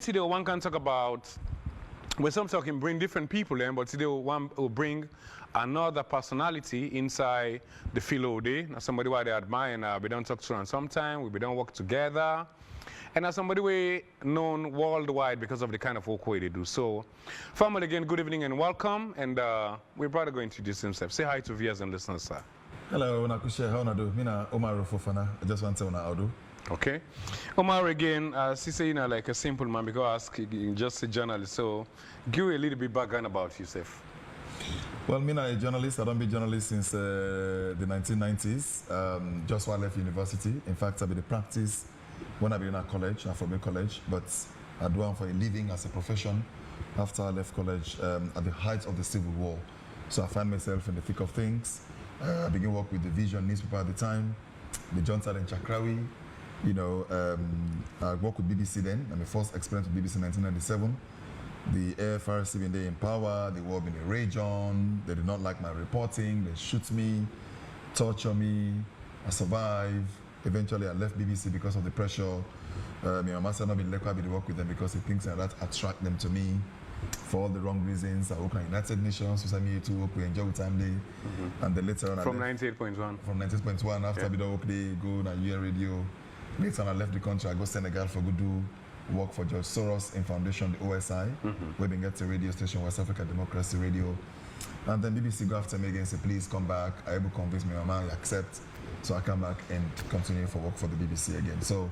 Today one can talk about, well, some talking bring different people in, but today one will bring another personality inside the field day. Now somebody who they admire and we don't talk to and sometime, we don't work together. And as somebody we known worldwide because of the kind of work we they do. So, family again, good evening and welcome. And we're probably going to introduce himself. Say hi to viewers and listeners, sir. Hello, Nakushe. How do? Mina Umaru Fofana. I just want to say how do. Okay. Omar again, she say, like a simple man because just a journalist. So give a little bit background about yourself. Well, me a journalist. I don't be a journalist since the 1990s. Just while I left university. In fact, I been in practice when I been in college, Afrobe College, but I do one for a living as a profession after I left college at the height of the Civil War. So I find myself in the thick of things. I began work with the Vision newspaper at the time, the Johnson and Chakrawi. You know, I worked with BBC then. My first experience with BBC in 1997. The AFRC been there in power, the war been a rage on, they did not like my reporting, they shoot me, torture me, I survived. Eventually I left BBC because of the pressure. My master not been let to work with them because he thinks that attract them to me for all the wrong reasons. I work at United Nations, so me to work with Enjoy Time Day. And then later on From 98.1. From 98.1 after I work day, go on UN radio. Later on, I left the country. I go to Senegal for good do work for George Soros in Foundation, the OSI. We been get to radio station, West Africa Democracy Radio. And then BBC go after me again, say, please come back. I able to convince my mama, I accept. So I come back and continue for work for the BBC again. So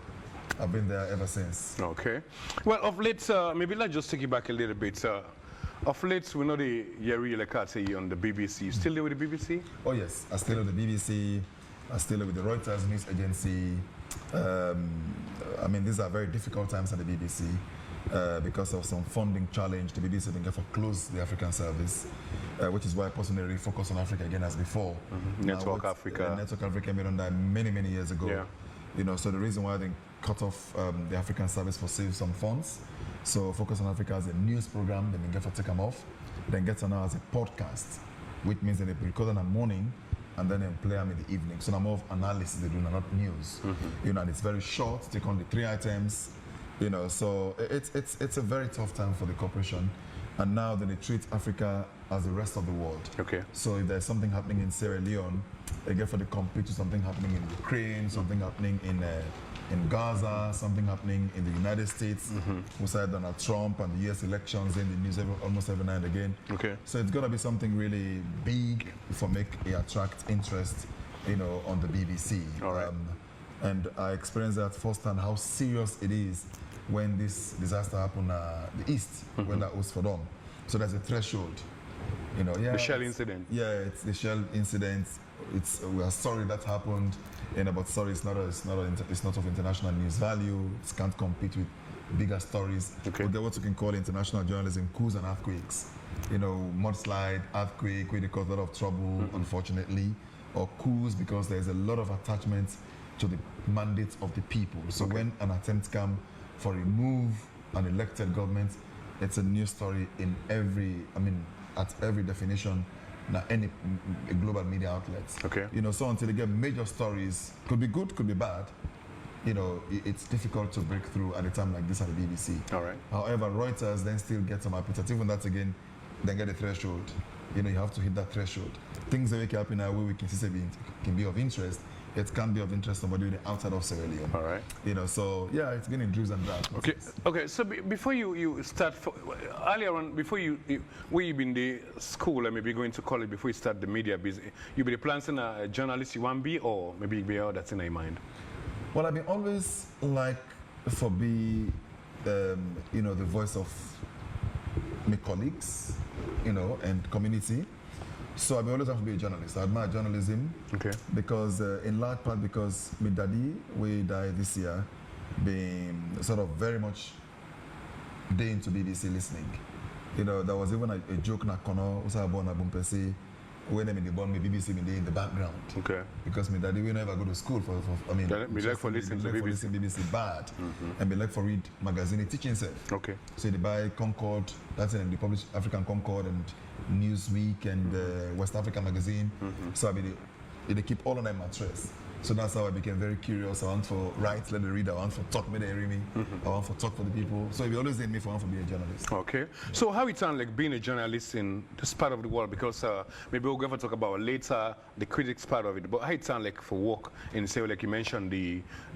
I've been there ever since. Okay. Well, of late, maybe let's just take it back a little bit. Of late, we know the Yeri Lekate on the BBC. You still there with the BBC? Oh, yes. I still with the BBC. I still with the Reuters news agency. I mean, these are very difficult times at the BBC because of some funding challenge. The BBC didn't get for close the African service, which is why I personally focus on Africa again as before. Network Africa. Network Africa made on that many years ago. Yeah. You know, so the reason why they cut off the African service for save some funds. So Focus on Africa as a news program, then they get for take them off. Then get on now as a podcast, which means that they record in the morning and then they play them in the evening. So now more of analysis they do, not news. You know, and it's very short, take on the 3 items, you know, so it's a very tough time for the corporation. And now then they treat Africa as the rest of the world. Okay. So if there's something happening in Sierra Leone, they get for the compete to something happening in Ukraine, something happening in Gaza, something happening in the United States, who said Donald Trump and the US elections in the news almost every night again. Okay. So it's gonna be something really big for make it attract interest, you know, on the BBC. All right. And I experienced that firsthand how serious it is when this disaster happened the East, when that was for them. So there's a threshold, you know. Yeah. The Shell incident. Yeah, it's the Shell incident. We are sorry that happened, but sorry, it's not of international news value. It can't compete with bigger stories. Okay. But what you can call international journalism, coups and earthquakes. You know, mudslide, earthquake, where they cause a lot of trouble, unfortunately, or coups because there's a lot of attachment to the mandate of the people. So when an attempt comes for remove an elected government, it's a news story in at every definition. Now, any global media outlets. Okay. You know, so until they get major stories, could be good, could be bad. You know, it's difficult to break through at a time like this at the BBC. All right. However, Reuters then still get some appetite. Even that again, then get a threshold. You know, you have to hit that threshold. Things that we can happen in a way we can see can be of interest. It can be of interest to somebody outside of Sierra Leone. All right. You know, so yeah, it's been in dribs and drabs. Okay. Okay. So before you start, earlier on, before where you been the school and maybe going to college before you start the media business, you be planning a journalist you want to be, or maybe you be all that's in your mind. Well, I've been always like for be, you know, the voice of my colleagues, you know, and community. So I always have to be a journalist. I admire journalism. Okay. Because in large part because my daddy, we died this year, being sort of very much day into BBC listening. You know, there was even a joke na kono usa born abumpesi when I'm in the born my BBC in the background. Okay. Because my daddy we never go to school for me like for listening to BBC bad. And me like for read magazine teaching self. Okay. So they buy Concord, that's in the published African Concord and Newsweek and West Africa magazine. So I mean they keep all on them mattress. So that's how I became very curious. I want for write, let the read. I want for talk, may they hear me. I want for talk for the people. So if you always need me for want to be a journalist. Okay. So how it sounds like being a journalist in this part of the world, because maybe we'll go to talk about later the critics part of it, but how it sounds like for work in, say, like you mentioned,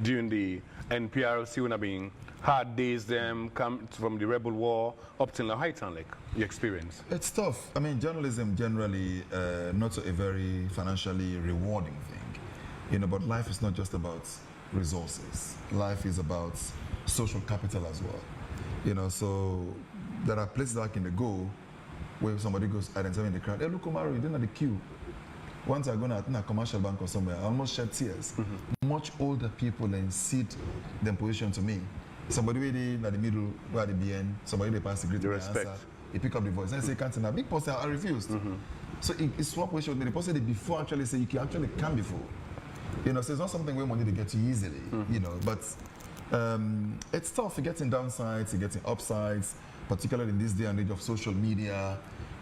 during the NPRC when being hard days, them come from the rebel war up till now, how it sounds like your experience? It's tough. I mean, journalism generally not a very financially rewarding thing. You know, but life is not just about resources. Life is about social capital as well. You know, so there are places I can go where somebody goes identifying in the crowd. Hey, look, Umaru, you're in the queue. Once I go in a commercial bank or somewhere, I almost shed tears. Much older people then sit them position to me. Somebody really in the middle, where the BN, somebody they pass the greet, respect. Answer, he pick up the voice and say, can't in a big person, I refused. So it's swap position. The person they before actually say you can actually come before. You know, so it's not something where money they get you easily, you know, but it's tough. You're getting downsides, you're getting upsides, particularly in this day and age of social media.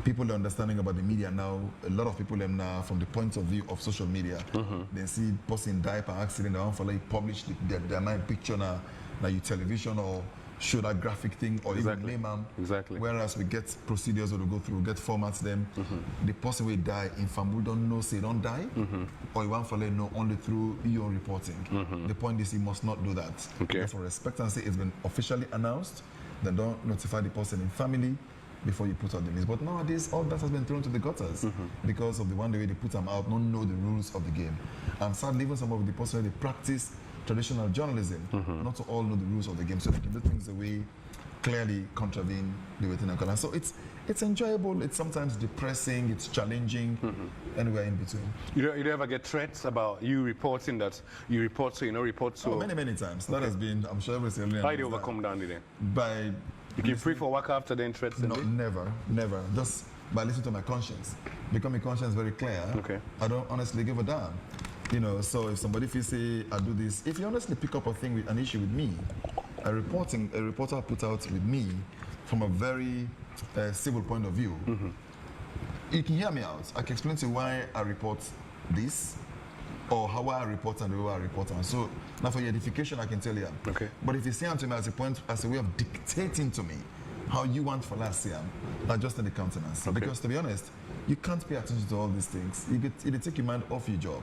People are understanding about the media now. A lot of people are now from the point of view of social media. They see person die by accident, they want to like publish their mind picture now your television or show that graphic thing or even name them. Exactly. Whereas we get procedures that we go through, get formats them. The person will die in family don't know say don't die, or you want to know only through your reporting. The point is you must not do that. Okay. For respect and say it's been officially announced, then don't notify the person in family before you put out the news. But nowadays all that has been thrown to the gutters because of the one way they put them out, don't know the rules of the game. And sadly even some of the person they practice traditional journalism, not to all know the rules of the game, so they can do things the way clearly contravene the waiting and color. So it's enjoyable, it's sometimes depressing, it's challenging, anywhere in between. You don't ever get threats about you reporting that you report so you know report so? Oh, many times. That has been, I'm sure every single How do you overcome down there? By you can free for work after the threats? No, never. Just by listening to my conscience. Because my conscience is very clear. Okay. I don't honestly give a damn. You know, so if somebody feels say I do this, if you honestly pick up a thing with an issue with me, a reporter put out with me from a very civil point of view, you can hear me out. I can explain to you why I report this, or how I report and the way I report on. So now for your edification, I can tell you. Okay. But if you see to me as a way of dictating to me how you want for last year, adjust the countenance. Okay. Because to be honest, you can't pay attention to all these things. It'll take your mind off your job.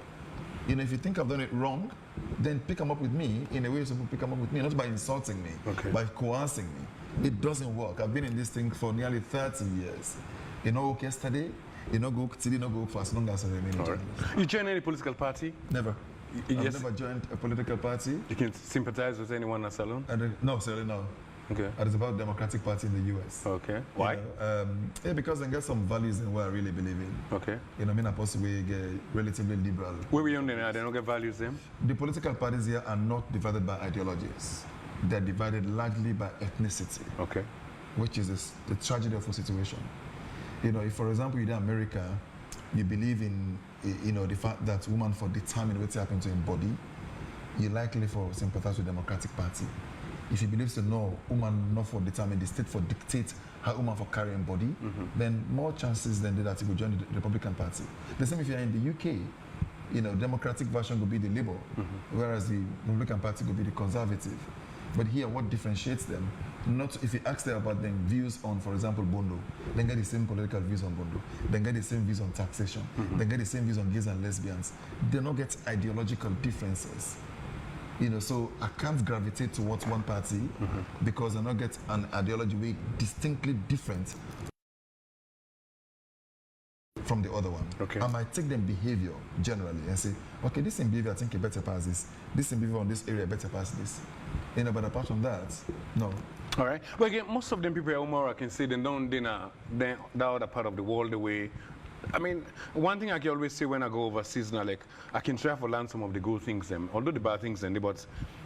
You know, if you think I've done it wrong, then pick them up with me in a way you're supposed to pick them up with me, not by insulting me, by coercing me. It doesn't work. I've been in this thing for nearly 30 years. You know, work yesterday, you know, go today, no go for as long as I remain. Right. You join any political party? Never. I've never joined a political party. You can sympathize with anyone at Salon? No, certainly no. Okay. It's about Democratic Party in the US. Okay. Why? Yeah, because they get some values in what I really believe in. Okay. You know, I mean, I possibly get relatively liberal. Where we on there? They don't get values them? The political parties here are not divided by ideologies. They're divided largely by ethnicity. Okay. Which is the tragedy of the situation. You know, if for example you're in America, you believe in, you know, the fact that women for determine what's happening to your body, you're likely for sympathize with the Democratic Party. If you believe so, no, woman not for determine, the state for dictate how woman for carrying body, then more chances than that you will join the Republican Party. The same if you're in the UK, you know, Democratic version will be the Labour, whereas the Republican Party will be the Conservative. But here, what differentiates them? Not if you ask them about their views on, for example, Bondo, then get the same political views on Bondo, then get the same views on taxation, then get the same views on gays and lesbians. They don't get ideological differences. You know, so I can't gravitate towards one party because I don't get an ideology way distinctly different from the other one. Okay. I might take them behavior generally and say, okay, this in behavior I think it better pass this. This in behavior on this area better pass this. You know, but apart from that, no. All right. But again, most of them people at Umaru, I can say they don't dinner the other part of the world the way. I mean, one thing I can always say when I go overseas now, like, I can try to learn some of the good things, although the bad things, but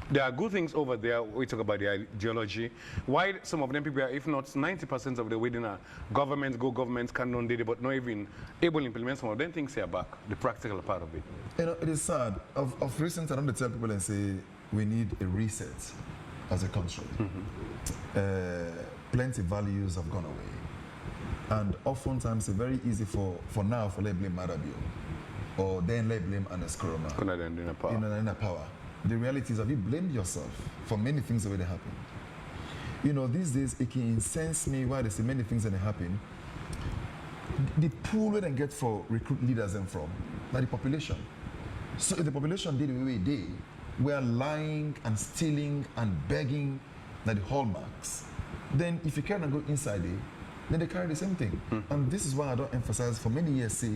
there are good things over there. We talk about the ideology. Why some of them people, are, if not 90% of the way, governments cannot do it, but not even able to implement some of them things here back, the practical part of it. You know, it is sad. Of recent, I don't tell people and say, we need a reset as a country. Plenty of values have gone away. And oftentimes it's very easy for now for let blame Marabio or then let blame Ernest Koroma in a power. The reality is, have you blamed yourself for many things that already happened? You know, these days it can incense me why they say many things that happen. The pool where they get for recruit leaders them from, like the population. So if the population did the way they did, we are lying and stealing and begging like the hallmarks. Then if you carry and go inside it, then they carry the same thing. And this is why I don't emphasize for many years, say,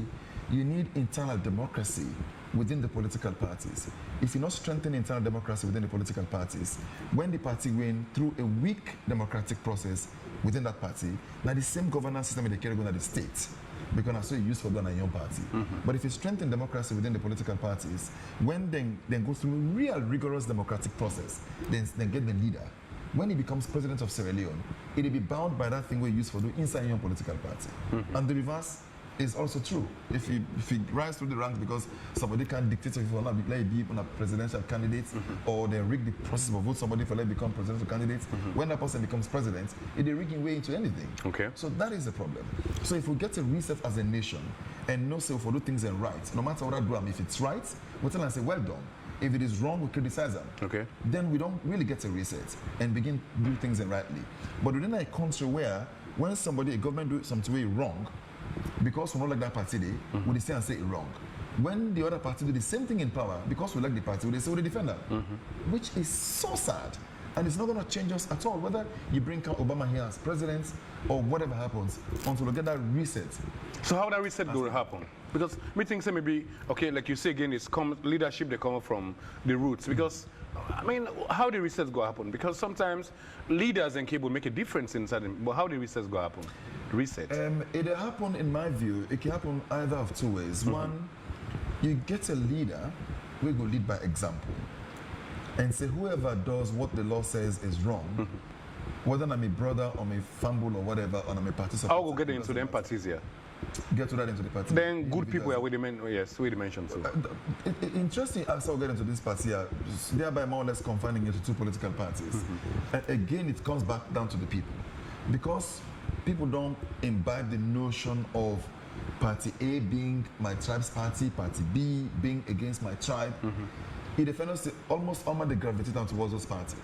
you need internal democracy within the political parties. If you not strengthen internal democracy within the political parties, when the party win through a weak democratic process within that party, now the same governance system they carry going at the state, because that's what you use for Ghana young party. But if you strengthen democracy within the political parties, when then go through a real rigorous democratic process, then get the leader. When he becomes president of Sierra Leone, it'll be bound by that thing we use for the inside your political party. And the reverse is also true. If you rise through the ranks because somebody can dictate if you want to be a presidential candidate, or they rig the process of vote somebody for become presidential candidate, when that person becomes president, it is rigging way into anything. Okay. So that is the problem. So if we get a reset as a nation and know so for do things and right, no matter what I do, if it's right, we tell and say well done. If it is wrong, we criticize them. Okay. Then we don't really get a reset and begin to do things rightly. But within a country where when somebody, a government do something way wrong, because we don't like that party, we say and say it wrong. When the other party do the same thing in power, because we like the party, they say we defend them, which is so sad. And it's not going to change us at all, whether you bring Obama here as president or whatever happens, until we get that reset. So how that reset going to happen? Because me think maybe, okay, like you say again, it's leadership they come from the roots. Because, I mean, how the reset going to happen? Because sometimes leaders and cable make a difference inside them, but how the reset going to happen? Reset. It happen, in my view, it can happen either of two ways. One, you get a leader who will lead by example and say whoever does what the law says is wrong, whether I'm a brother or my family or whatever, or I'm a party supporter. How will get into the empathies here? Get to that into the party. Then good people are with the men, yes, we mentioned so. Interesting as I get into this party here, thereby more or less confining it to two political parties. And again, it comes back down to the people. Because people don't imbibe the notion of party A being my tribe's party, party B being against my tribe. It defends almost all they gravitate down towards those parties.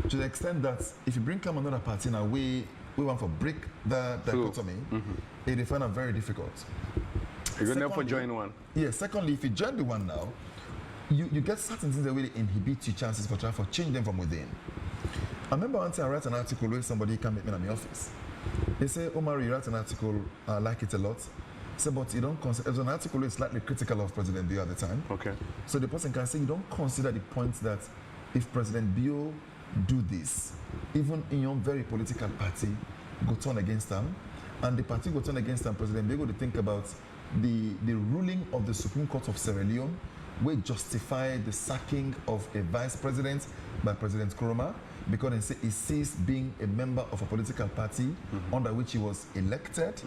To the extent that if you bring come another party in a way, we want to break the dichotomy, it is find very difficult. You're going to never join one. Yeah, secondly, if you join the one now, you get certain things that really inhibit your chances for trying to change them from within. I remember one time I write an article where somebody came meet me in my office. They say, Umaru, you write an article, I like it a lot. Say, but you don't consider, as an article is slightly critical of President Bio at the time. Okay. So the person can say, you don't consider the point that if President Bio do this, even in your very political party, go turn against them, and the party go turn against them, President Bio go to think about the ruling of the Supreme Court of Sierra Leone, which justified the sacking of a vice president by President Koroma, because they say he ceased being a member of a political party under which he was elected.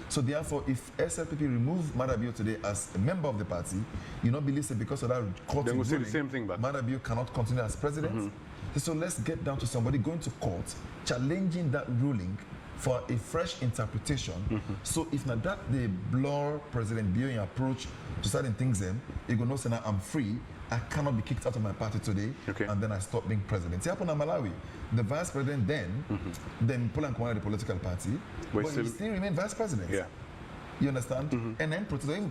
So therefore, if SLPP remove Madabio today as a member of the party, you not believe that because of that court ruling, say the same thing back. Madabio cannot continue as president. So let's get down to somebody going to court, challenging that ruling for a fresh interpretation. So if not that they blur President Bio in approach to certain things, then he go no say now I'm free. I cannot be kicked out of my party today, and then I stop being president. It happened in Malawi. The vice president then pull and come out of the political party, but he still remained vice president. Yeah. You understand? And then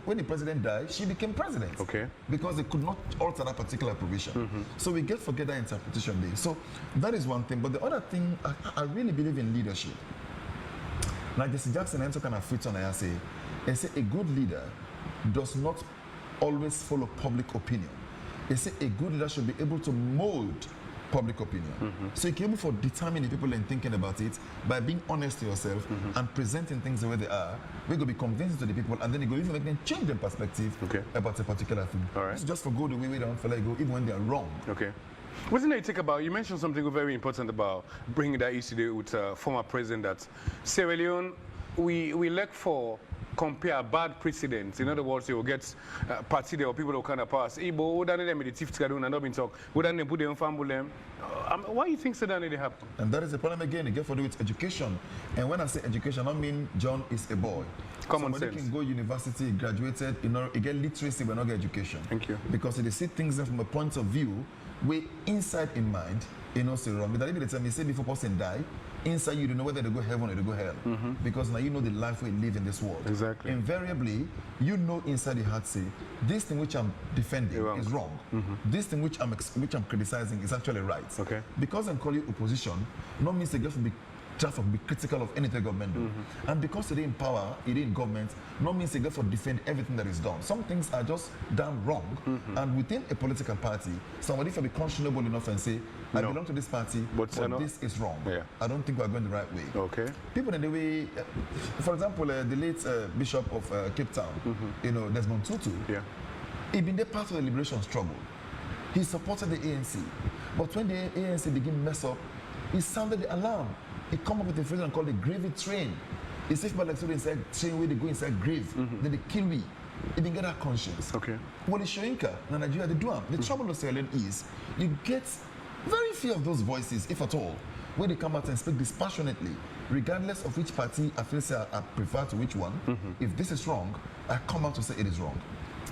when the president died, she became president. Okay. Because they could not alter that particular provision. So we forget that interpretation there. So that is one thing. But the other thing, I really believe in leadership. Like Jesse Jackson and kind of fits on I say a good leader does not always follow public opinion. They say a good leader should be able to mold public opinion. So you can able to determine the people and thinking about it by being honest to yourself and presenting things the way they are. We're going to be convincing to the people, and then you go even make them change their perspective about a particular thing. All right. It's just for go the way we don't feel like go, even when they are wrong. Okay. Wasn't it you think about, you mentioned something very important about bringing that issue with former president that Sierra Leone, we lack for compare bad precedents. In other words, you will get party there or people who kind of pass. Ibo, who done them with the chief together and not been talk. Who done them put them family them. Why do you think so that it happen? And that is the problem again. It gets to do with education. And when I say education, I don't mean John is a boy. Common Somebody sense. can go university, graduated, you know, you get literacy but not get education. Thank you. Because they see things from a point of view where inside in mind, you know, say wrong. But that even the time you say before person die, inside you don't know whether they go heaven or they go hell. Because now you know the life we live in this world. Exactly. Invariably, you know inside your heart say, this thing which I'm defending is wrong. This thing which I'm criticizing is actually right. Okay. Because I'm calling you opposition, not means they get to be just be critical of anything government do. And because they're in power, it in government, not means they get to defend everything that is done. Some things are just done wrong. And within a political party, somebody can be conscionable enough and say, I belong to this party, but this is wrong. Yeah. I don't think we're going the right way. Okay. People in the way, for example, the late Bishop of Cape Town, you know, Desmond Tutu, he been there part of the liberation struggle. He supported the ANC. But when the ANC began mess up, he sounded the alarm. He come up with a phrase called the gravy train. He says people like inside train where they go inside grave, then they kill me. He didn't get that conscience. Okay. Well, the Shoinka, in Nigeria, they do them. The trouble of Sierra Leone is you get very few of those voices, if at all, where they come out and speak dispassionately, regardless of which party I feel say I prefer to which one. If this is wrong, I come out to say it is wrong.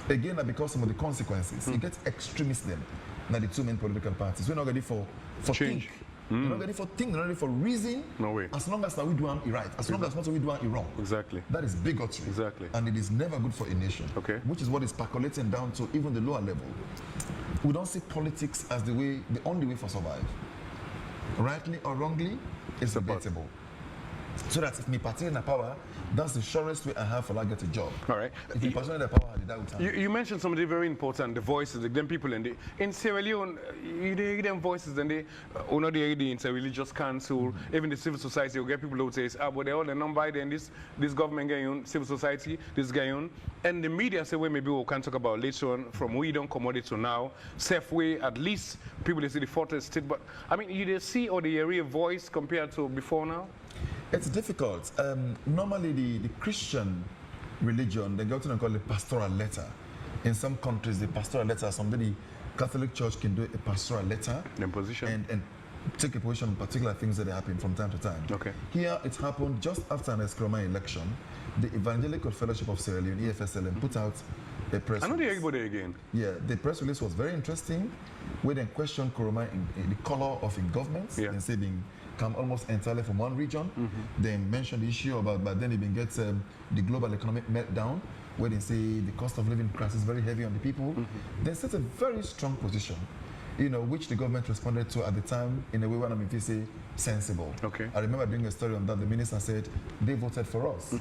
Again, because some of the consequences, it gets extremist then. Now the two main political parties, we're not ready for change. We're not ready for think, we're not ready for reason. No way. As long as now we do it right, as long as not we do it wrong. Exactly. That is bigotry. Exactly. And it is never good for a nation. Okay. Which is what is percolating down to even the lower level. We don't see politics as the only way for survive. Rightly or wrongly, it's debatable. So that if me party in the power, that's the surest way I have for I get a job. All right. If you person in the power, I did you mentioned something very important, the voices, like them people in Sierra Leone, you hear them voices and they, not the it's a religious council, even the civil society, you get people who say, but they're all the non-Biden, this government going on, civil society, this guy on, and the media say, well, maybe we can talk about later on, from we don't commodity to now, safe way, at least people they see the fortress state, but I mean, you see or the area voice compared to before now? It's difficult. Normally, the Christian religion, they go to call it pastoral letter. In some countries, the pastoral letter, somebody, Catholic Church can do a pastoral letter and take a position on particular things that happen from time to time. Okay. Here, it happened just after an Eskroma election. The Evangelical Fellowship of Sierra Leone, EFSLM, put out a press release. I know the everybody again. Yeah, the press release was very interesting, where they questioned Koroma in the color of his government, and say being come almost entirely from one region. They mentioned the issue about, but then it even gets the global economic meltdown, where they say the cost of living crisis is very heavy on the people. They set a very strong position, you know, which the government responded to at the time in a way when I mean, if you say sensible. Okay. I remember doing a story on that. The minister said they voted for us.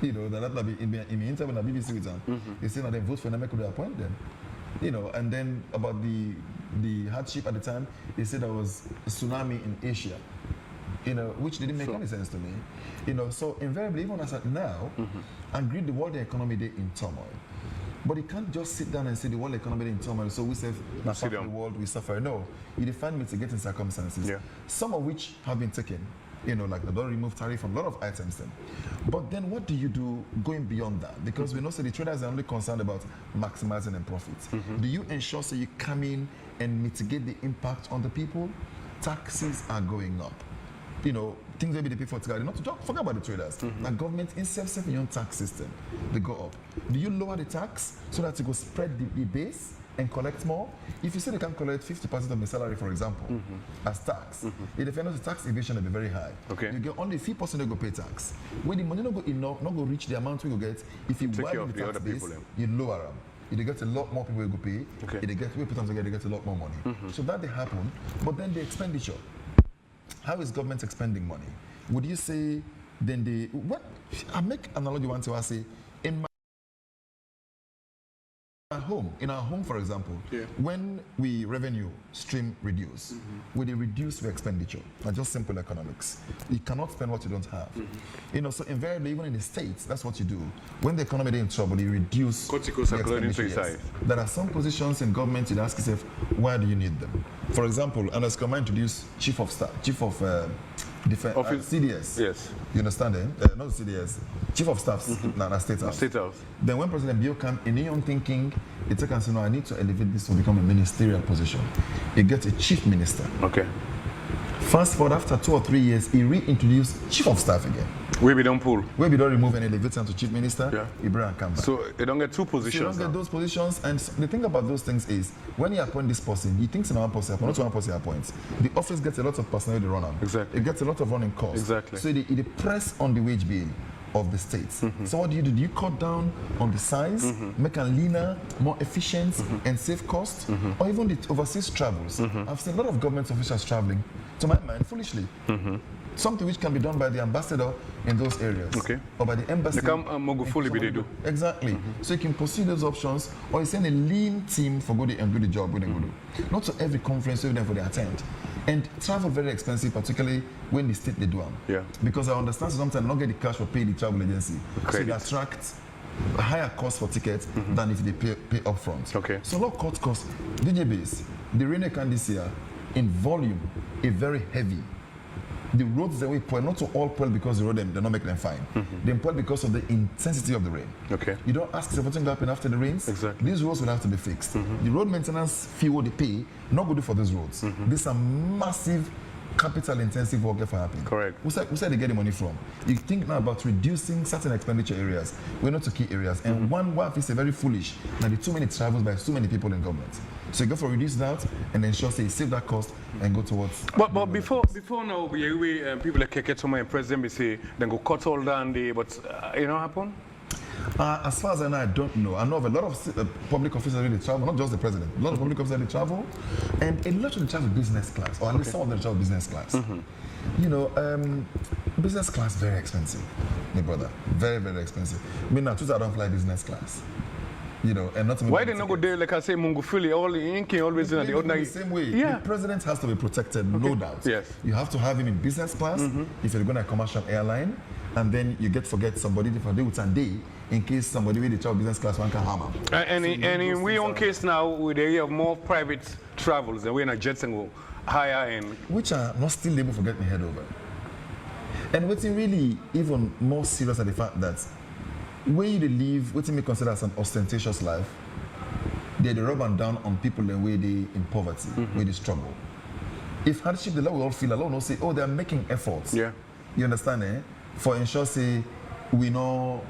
You know, that be in the interview on the BBC with them. They said that they vote for them, could appoint them. You know, and then about the hardship at the time, they said there was a tsunami in Asia, you know, which didn't make any sense to me. You know, so invariably, even as at now, I agree the world economy is in turmoil. But you can't just sit down and say the world economy is in turmoil, so we say, not part of the world, we suffer. No, you define mitigating circumstances, some of which have been taken. You know, like the don't remove tariff from a lot of items then. But then what do you do going beyond that? Because we know the traders are only concerned about maximizing their profits. Do you ensure so you come in and mitigate the impact on the people? Taxes are going up. You know, things maybe they pay for together. Not to talk, forget about the traders. The government inserts in your tax system, they go up. Do you lower the tax so that you go spread the base and collect more? If you say they can collect 50% of the salary, for example, as tax, it depends the tax evasion will be very high. Okay. You get only 3% they go pay tax. When the money not go enough, not go reach the amount we go get, if you widen the tax base, you lower them. You get a lot more people who go pay. If they get we put them together, they get a lot more money. So that they happen. But then the expenditure. How is government expending money? Would you say then I make analogy once I say in our home, for example, when we revenue stream reduce, we reduce the expenditure. Not just simple economics. You cannot spend what you don't have. You know, so invariably, even in the States, that's what you do. When the economy is in trouble, you reduce the expenditure. Yes. There are some positions in government you ask yourself, why do you need them? For example, Ernest Kama introduced chief of Office CDS. Yes. You understand? Not CDS. Chief of Staff, State House. State House. Then when President Bill came, in your own thinking, it took us, I need to elevate this to become a ministerial position. He gets a chief minister. Okay. Fast forward, after 2 or 3 years, he reintroduced Chief of Staff again. We don't pull. Where we don't remove and elevate him to Chief Minister, he bring and come back. So you don't get two positions. So you don't get those positions, and the thing about those things is, when you appoint this person, he thinks in one person, not one person appoints. The office gets a lot of personnel to run on. Exactly. It gets a lot of running costs. Exactly. So it press on the wage bill of the states. So what do? Do you cut down on the size, make it leaner, more efficient, and save costs? Or even the overseas travels. I've seen a lot of government officials traveling, to my mind, foolishly. Something which can be done by the ambassador in those areas. Okay. Or by the embassy. They come fully they do. Exactly. So you can pursue those options, or you send a lean team for go and do the job. Not to every conference for them for they attend. And travel very expensive, particularly when the state they do them. Yeah. Because I understand sometimes not get the cash for pay the travel agency. So it attracts a higher cost for tickets than if they pay upfront. Okay. So a lot of cut costs. DJ base, the rainy can this year in volume, a very heavy. The roads that we pour, not to all pour because the road they're not making them fine. They pour because of the intensity of the rain. Okay. You don't ask if something will happen after the rains. Exactly. These roads will have to be fixed. The road maintenance fee what they pay, not good for these roads. These are massive capital intensive work if happen. Correct. Who said they get the money from? You think now about reducing certain expenditure areas. We're not to key areas. And one is very foolish. Now the too many travels by too many people in government. So you go for reduce that and then sure say save that cost and go towards. But before now, people like get somewhere in president say then go cut all down the but you know happen. As far as I know, I don't know. I know of a lot of public officers really travel, not just the president. A lot of public officers really travel, and a lot of them travel business class, or at least some of them travel business class. You know, business class very expensive, my brother. Very, very expensive. Me now, I don't fly business class. You know, and not why they not go there like I say Mungu Philly all in always in the ordinary the same way. Yeah. The president has to be protected, no doubt. Yes. You have to have him in business class if you're going to a commercial airline, and then you forget somebody for day with a day in case somebody with the travel business class one can hammer. And in we on case now with the area of more private travels and we're in a jets and go higher and which are not still able to get me head over. And what's really even more serious at the fact that when you live, what you may consider as an ostentatious life, they rub and down on people the way they in poverty, where they struggle. If hardship, the law will all feel alone, will say, oh, they're making efforts. Yeah. You understand, eh? For ensure, say, we not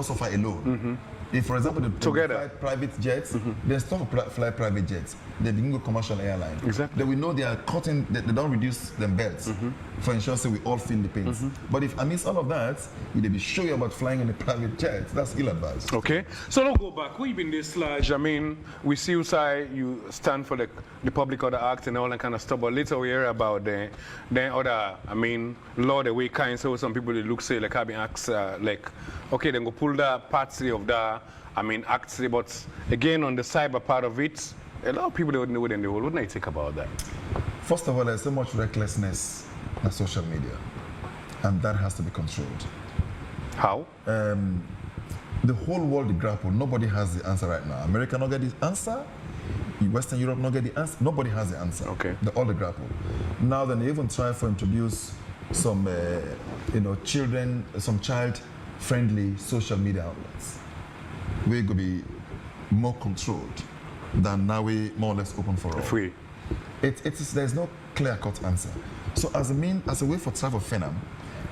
suffer alone. If, for example, they fly private jets, they stop fly private jets. They begin to commercial airline. Exactly. Then we know they are cutting, they don't reduce them belts for ensuring so we all feel the pains. But if amidst all of that, they be sure about flying on a private jet. That's ill-advised. Okay. So let's go back. We've been this large. I mean, we see you say you stand for the Public Order Act and all that kind of stuff. But later we hear about the other, I mean, law the way kind. So some people they look say like having acts like, okay, then go pull the parts of the. I mean, actually, but again, on the cyber part of it, a lot of people don't know within the world. What do you think about that? First of all, there's so much recklessness on social media, and that has to be controlled. How? The whole world grapple. Nobody has the answer right now. America not get the answer. Western Europe not get the answer. Nobody has the answer. Okay. All the grapple. Now, then they even try to introduce some, children, some child-friendly social media outlets. We're going to be more controlled than now we more or less open for all. Free. There's no clear-cut answer. So as a way for travel phenom,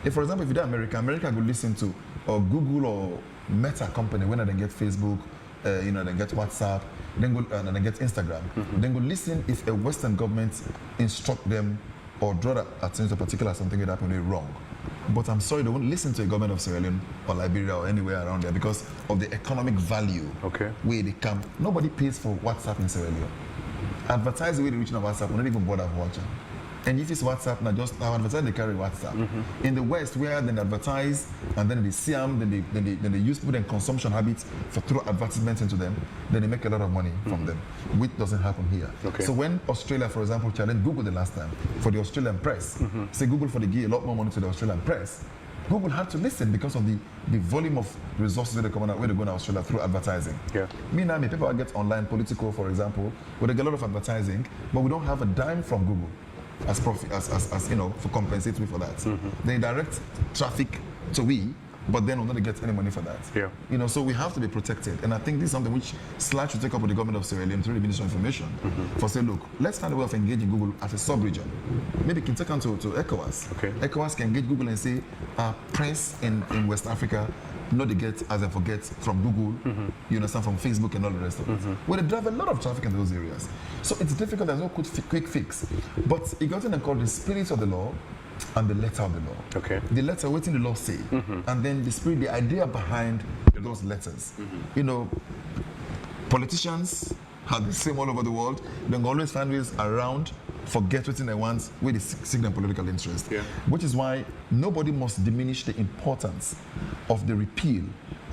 if for example if you're America will listen to or Google or Meta company when they get Facebook, they get WhatsApp, then they get Instagram, then go listen if a Western government instruct them or draw that attention to particular something that happened wrong. But I'm sorry, they won't listen to a government of Sierra Leone or Liberia or anywhere around there because of the economic value where they come. Nobody pays for WhatsApp in Sierra Leone. Advertise the way they reach on WhatsApp, we don't even bother watching. And if it's WhatsApp, now advertise they carry WhatsApp. In the West, where they advertise and then they see them, then they use put in consumption habits for throw advertisements into them, then they make a lot of money from them, which doesn't happen here. So when Australia, for example, challenged Google the last time for the Australian press, say Google for the give a lot more money to the Australian press, Google had to listen because of the volume of resources where they come out, where they go to Australia through advertising. Me now, people get online political, for example, where they get a lot of advertising, but we don't have a dime from Google. as profit, as you know, for compensate me for that. They direct traffic to we, but then we're not get any money for that. Yeah. You know, so we have to be protected. And I think this is something which SLAC should take up with the government of Sierra Leone through the Ministry of Information for say, look, let's find a way of engaging Google as a sub-region. Maybe it can take on to ECOWAS. Okay. ECOWAS can engage Google and say, press in West Africa, not to get as I forget from Google, you understand, from Facebook and all the rest of it. Well, they drive a lot of traffic in those areas. So it's difficult, there's no quick fix. But it got in called the spirit of the law and the letter of the law. Okay. The letter, what the law say, and then the spirit, the idea behind those letters. You know, politicians are the same all over the world. They always find ways around, forget what they want with the signal political interest. Yeah. Which is why nobody must diminish the importance of the repeal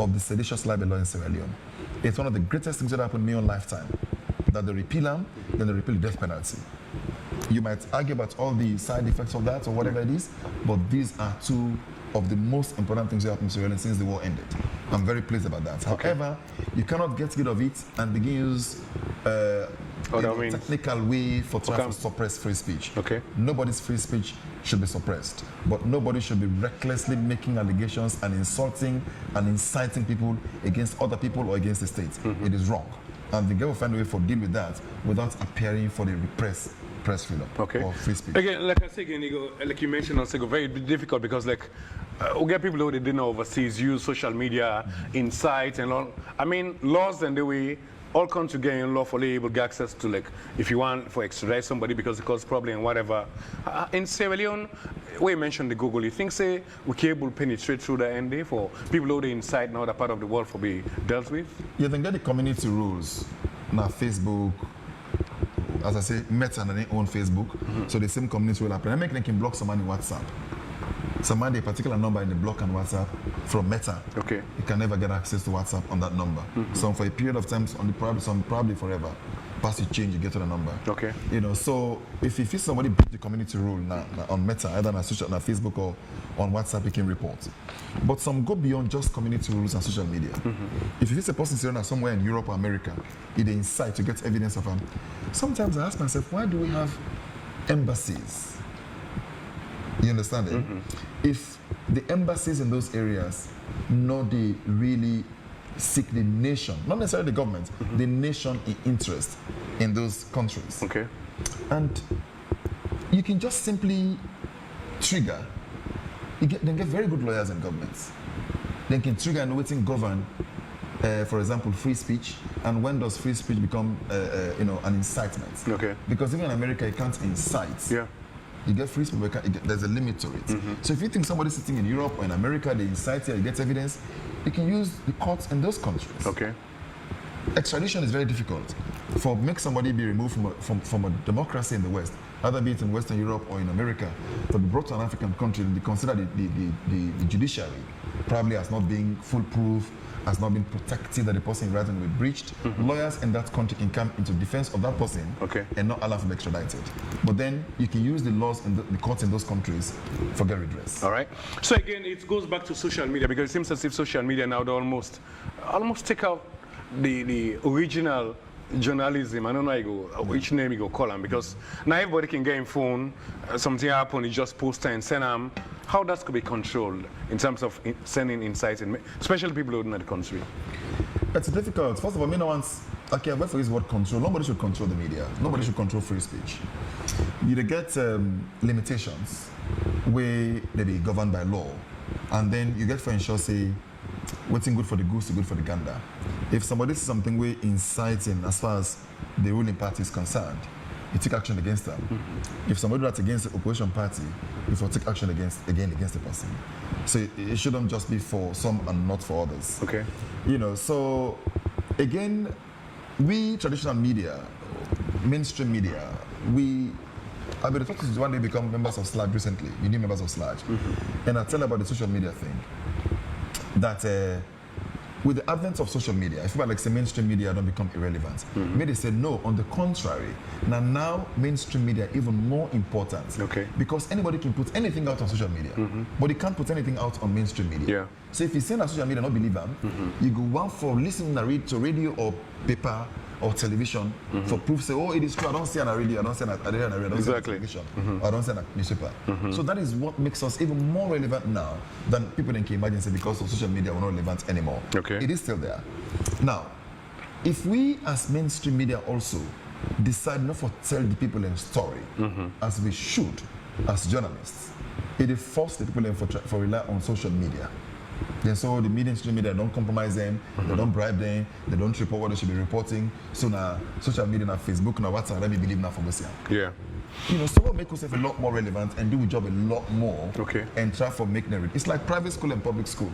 of the seditious libel law in Sierra Leone. It's one of the greatest things that happened in my own lifetime. That they repeal them, then they repeal the death penalty. You might argue about all the side effects of that or whatever it is, but these are two of the most important things that happened in Sierra Leone since the war ended. I'm very pleased about that. Okay. However, you cannot get rid of it and begin to use a technical way for trying to suppress free speech. Okay. Nobody's free speech should be suppressed, but nobody should be recklessly making allegations and insulting and inciting people against other people or against the state. It is wrong. And the government will find a way for deal with that without appearing for the repressed press freedom or free speech. Again, like I say again, like you mentioned, it's very difficult because like we get people who they didn't know overseas use social media insights and all. I mean, laws and the way all countries get in lawfully able to get access to, like, if you want for extradite somebody because it causes problem and whatever. In Sierra Leone, we mentioned the Google. You think say we can able to penetrate through the ND for people who they inside in other part of the world for be dealt with? You can get the community rules. Now Facebook, as I say, Meta and they own Facebook, so the same community will happen. I make them can block someone in WhatsApp. Someone a particular number in the block on WhatsApp from Meta. Okay. You can never get access to WhatsApp on that number. So for a period of time, on the some probably forever. Pass you change, you get to the number. Okay. You know, so if you feel somebody break the community rule now on Meta, either on Facebook or on WhatsApp, you can report. But some go beyond just community rules and social media. If you feel a person sitting somewhere in Europe or America, it incite to get evidence of them. Sometimes I ask myself, why do we have embassies? You understand it? If the embassies in those areas know they really seek the nation, not necessarily the government, the nation in interest in those countries. Okay. And you can just simply trigger. They get very good lawyers in governments. They can trigger and waiting govern, for example, free speech. And when does free speech become, an incitement? Okay. Because even in America, you can't incite. Yeah. You get free speech, but there's a limit to it. So if you think somebody's sitting in Europe or in America, they incite you, you get evidence, you can use the courts in those countries. Okay. Extradition is very difficult. For make somebody be removed from a democracy in the West, either be it in Western Europe or in America, to be brought to an African country, they consider the judiciary probably as not being foolproof, has not been protected, that the person right will be breached. Lawyers in that country can come into defense of that person and not allow him to be extradited. But then you can use the laws and the courts in those countries for get redress. All right. So again, it goes back to social media because it seems as if social media now they almost take out the original journalism. I don't know how you go, which name you go call them, because now everybody can get in phone, something happen, you just post and send them. How that could be controlled in terms of sending insights, especially people who are in the country? It's difficult. First of all, no one's, okay, but for this word control, nobody should control the media. Nobody should control free speech. You get limitations where they be governed by law, and then you get for ensure say, what's good for the goose is good for the gander. If somebody says something way inciting as far as the ruling party is concerned, you take action against them. If somebody that's against the opposition party, you will take action against the person. So it shouldn't just be for some and not for others. Okay. You know, so again, we traditional media, mainstream media, I've been talking to one day become members of SLAC recently, you new members of SLAC, and I tell about the social media thing. That with the advent of social media, I feel like say mainstream media don't become irrelevant. Maybe they say no, on the contrary. Now mainstream media even more important. Okay. Because anybody can put anything out on social media, but they can't put anything out on mainstream media. Yeah. So if you say on social media not believe them, you go one for listening to radio or paper or television for proof. Say, oh, it is true. I don't see it on radio. I don't see it on radio. I don't see it on television. Or I don't see it on newspaper. So that is what makes us even more relevant now than people can imagine. Say because of social media, we're not relevant anymore. Okay. It is still there. Now, if we as mainstream media also decide not to tell the people in story as we should as journalists, it will force the people in for rely on social media. Then so the mainstream media don't compromise them, they don't bribe them, they don't report what they should be reporting. So now social media, now Facebook, now WhatsApp, let me believe now for this. Yeah. You know, so we'll make ourselves a lot more relevant and do the job a lot more. Okay. And try for making it. It's like private school and public school.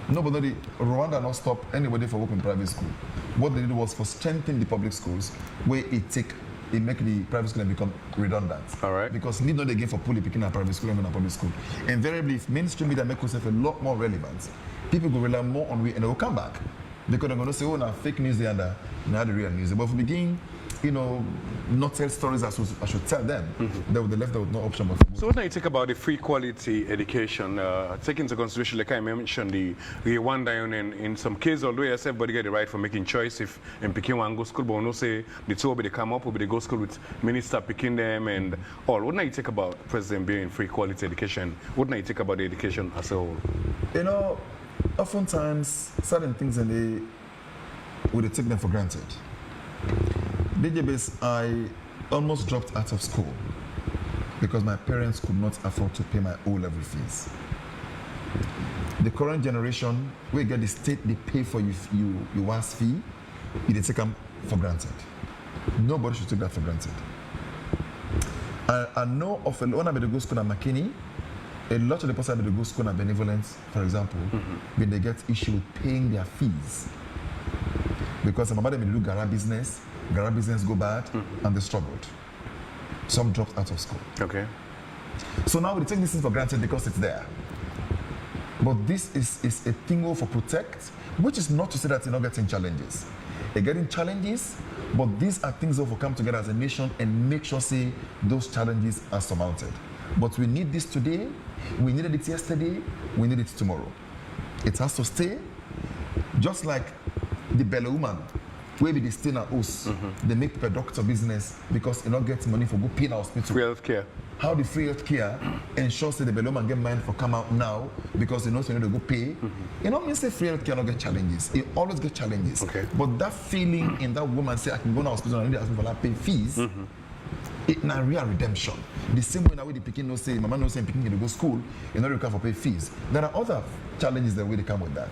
Nobody, Rwanda not stop anybody for working in private school. What they did was for strengthening the public schools, where it make the private school become redundant. All right. Because need not again for fully picking a private school and a public school. Invariably, if mainstream media make itself a lot more relevant, people will rely more on we and they will come back. Because they're going to say, oh, now fake news there and now the real news. But if we begin, you know, not tell stories as I should tell them, they would be left with no option but. So what do you think about the free quality education? Taking into consideration, like I mentioned, the Rwanda in some cases, although yes, everybody get the right for making choice if in picking one go school, but no say the two will be they come up, will be they go school with minister picking them and all. What do you think about President being free quality education? What do you think about the education as a whole? You know, oftentimes certain things we take them for granted. DJBase, I almost dropped out of school because my parents could not afford to pay my O-level fees. The current generation, we get the state, they pay for your WAS fee, they take them for granted. Nobody should take that for granted. I know of a lot of the go school at McKinney, a lot of the person that go school at Benevolence, for example, when they get issue with paying their fees. Because my mother may do garage business go bad, and they struggled. Some dropped out of school. Okay. So now we take this thing for granted because it's there. But this is a thing for protect, which is not to say that you're not getting challenges. You're getting challenges, but these are things that will come together as a nation and make sure, say, those challenges are surmounted. But we need this today, we needed it yesterday, we need it tomorrow. It has to stay, just like the Bella woman, where they stay in a house, they make a doctor business because they don't get money for go pay in hospital. Free health care. How the free health care ensures that the Bella woman get money for come out now because they know they need to go pay. You know, means say free health care not get challenges. It always get challenges. Okay. But that feeling in that woman say I can go to hospital and I need to ask me for that pay fees. It's not real redemption. The same way that the Pekin no say, Mama no say Pekin can go school, you know required for pay fees. There are other challenges that will come with that.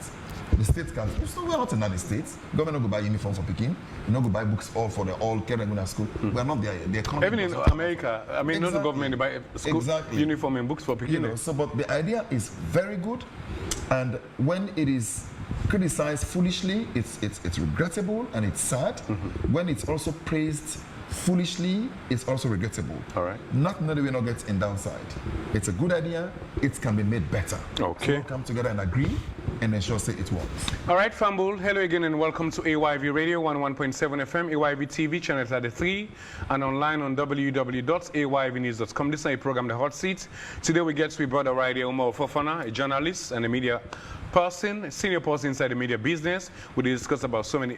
The state can. So we're not in the states. Government don't go buy uniforms for Pekin. You don't go buy books all for the all Karen at school. We're not there. The economy. Even in America, I mean, not the government buy school uniform and books for Pekin. You know, so but the idea is very good, and when it is criticized foolishly, it's regrettable and it's sad. When it's also praised foolishly, it's also regrettable. All right. Not that we not get in downside. It's a good idea. It can be made better. Okay. So we'll come together and agree and ensure say it works. All right, Fambul. Hello again and welcome to AYV Radio 101.7 FM, AYV TV, channel 33, and online on www.ayvnews.com. This is a program, The Hot Seat. Today we get to brother right here, Umaru Fofana, a journalist and a media person, a senior person inside the media business. We discuss about so many,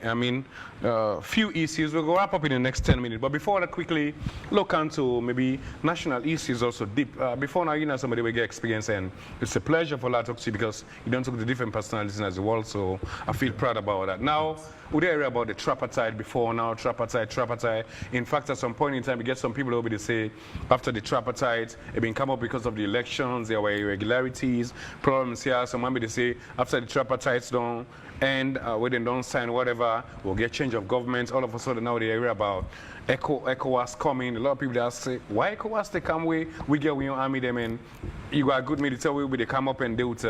few issues. We'll go wrap up in the next 10 minutes. But before that, quickly look into maybe national issues also deep. Before now, you know, somebody will get experience, and it's a pleasure for that to talk to you because you don't talk to different personalities in the world, so I feel proud about that. Now, we did hear about the tripartite before, now tripartite. In fact, at some point in time, we get some people who will say after the tripartite, it been come up because of the elections, there were irregularities, problems here. Some maybe they say after the tripartites don't end, when they don't sign whatever, we'll get change of government. All of a sudden now they hear about ECOWAS coming. A lot of people that say, why ECOWAS they come we get we army them, and you got a good military way they come up and do it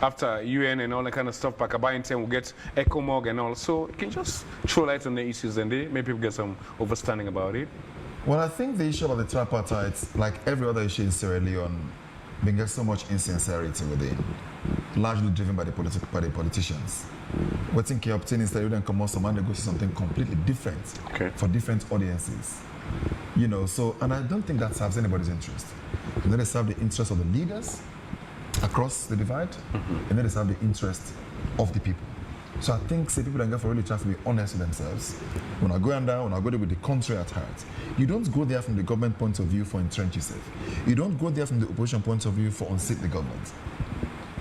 after UN and all that kind of stuff. Back about in time we'll get ECOMOG and all. So you can just throw light on the issues and maybe people get some understanding about it. Well, I think the issue of the tripartite, like every other issue in Sierra Leone, been get so much insincerity within, largely driven by the politicians. What think you obtain instead of them come out some and they go to something completely different for different audiences. You know, so, and I don't think that serves anybody's interest. And then they serve the interest of the leaders across the divide, and then they serve the interest of the people. So I think say people that go for really try to be honest with themselves. When I go down, when I go there with the country at heart, you don't go there from the government point of view for entrench yourself. You don't go there from the opposition point of view for unseat the government.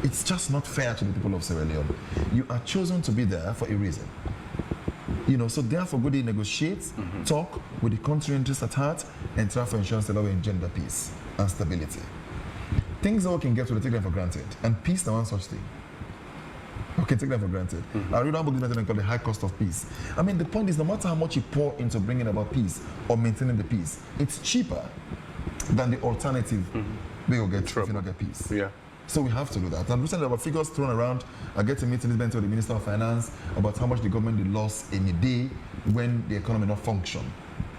It's just not fair to the people of Sierra Leone. You are chosen to be there for a reason. So therefore go there negotiate, talk with the country interests at heart, and try for insurance that will engender peace and stability. Things that we can get to, take them for granted. And peace is one such thing. We can take them for granted. I read one book called The High Cost of Peace. I mean, the point is, no matter how much you pour into bringing about peace or maintaining the peace, it's cheaper than the alternative we will get if you don't get peace. Yeah. So we have to do that. And recently, about figures thrown around. I get to meet with the Minister of Finance about how much the government lost in a day when the economy not function.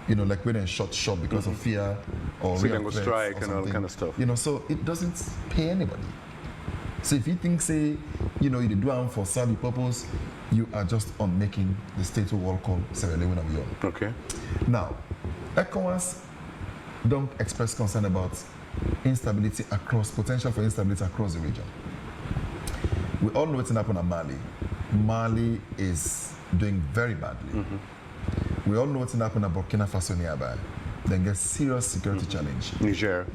Like when they shut shop because of fear or so real threats strike or and all kind of stuff. So it doesn't pay anybody. So if you think, say, you do it for savvy purpose, you are just on making the state of world called Sierra Leone and beyond. Okay. Now, ECOWAS don't express concern about instability potential for instability across the region. We all know what's happening in Mali. Mali is doing very badly. We all know what's happening in Burkina Faso nearby. Then get serious security challenge. Niger,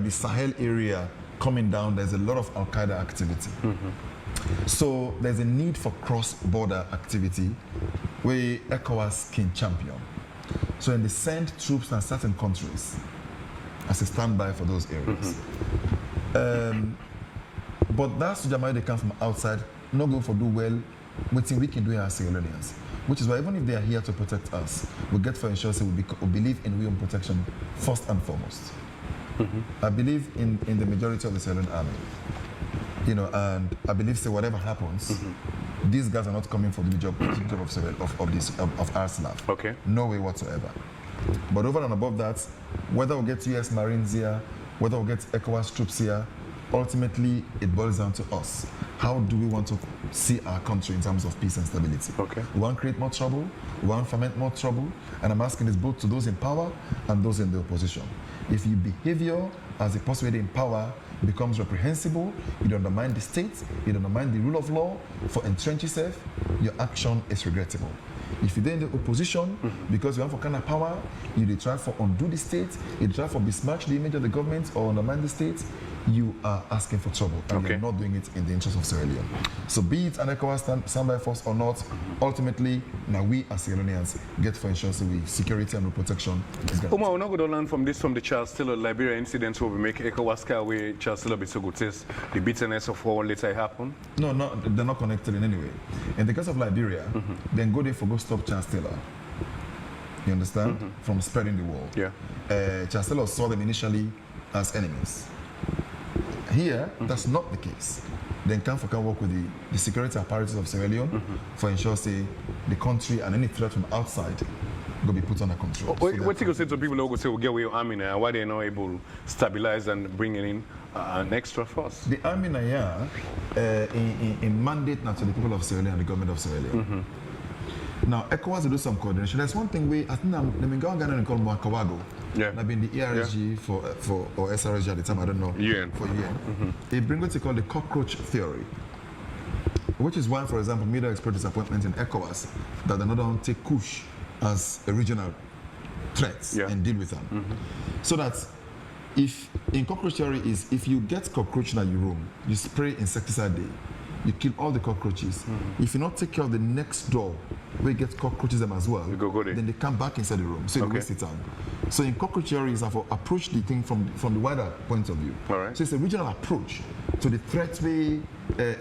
the Sahel area coming down, there's a lot of Al-Qaeda activity. So there's a need for cross-border activity where ECOWAS can champion. So when they send troops in certain countries as a standby for those areas. But that's Jamaica they come from outside, not going for do well, waiting we can do as Sierra Leoneans. Which is why even if they are here to protect us, we get for insurance we believe in we own protection first and foremost. I believe in the majority of the Sierra Leone army. And I believe say whatever happens, these guys are not coming for the job of our staff. Okay. No way whatsoever. But over and above that, whether we get US Marines here, whether we get ECOWAS troops here, ultimately it boils down to us. How do we want to see our country in terms of peace and stability? Okay. We want to create more trouble, we want to foment more trouble, and I'm asking this both to those in power and those in the opposition. If your behavior as a possibility in power becomes reprehensible, you undermine the state, you undermine the rule of law, for entrench yourself, your action is regrettable. If you're in the opposition, because you have a kind of power, you try for undo the state, you try for besmirch the image of the government or undermine the state, you are asking for trouble, and you're not doing it in the interest of Sierra Leone. So be it an ECOWAS standby force or not, ultimately, now we as Sierra Leoneans get for insurance with security and protection. Umaru, we're not going to learn from this, from the Charles Taylor Liberia incidents where we make ECOWAS carry Charles Taylor bit so good test the bitterness of what later happened? No, they're not connected in any way. In the case of Liberia, then go there for go stop Charles Taylor. You understand? From spreading the war. Yeah. Charles Taylor saw them initially as enemies. Here, that's not the case. Then can work with the security apparatus of Sierra Leone for ensure say the country and any threat from outside will be put under control. What do you say to people who say, we'll get away with army now, why they're not able to stabilize and bring in an extra force? The army now, in mandate now to the people of Sierra Leone and the government of Sierra Leone. Now, ECOWAS will do some coordination. There's one thing I think I'm going to call Mwakawago. Yeah. I've been the ERSG or SRSG at the time, I don't know. UN. For UN. They bring what they call the cockroach theory, which is why, for example, media expressed disappointment in ECOWAS that they're not going to take Kush as a regional threat and deal with them. So that if in cockroach theory is if you get cockroach in your room, you spray insecticide day, you kill all the cockroaches. If you not take care of the next door where you get cockroaches them as well, then they come back inside the room, so they waste the time. So in cockroach theory is to approach the thing from the wider point of view. All right. So it's a regional approach to the threat we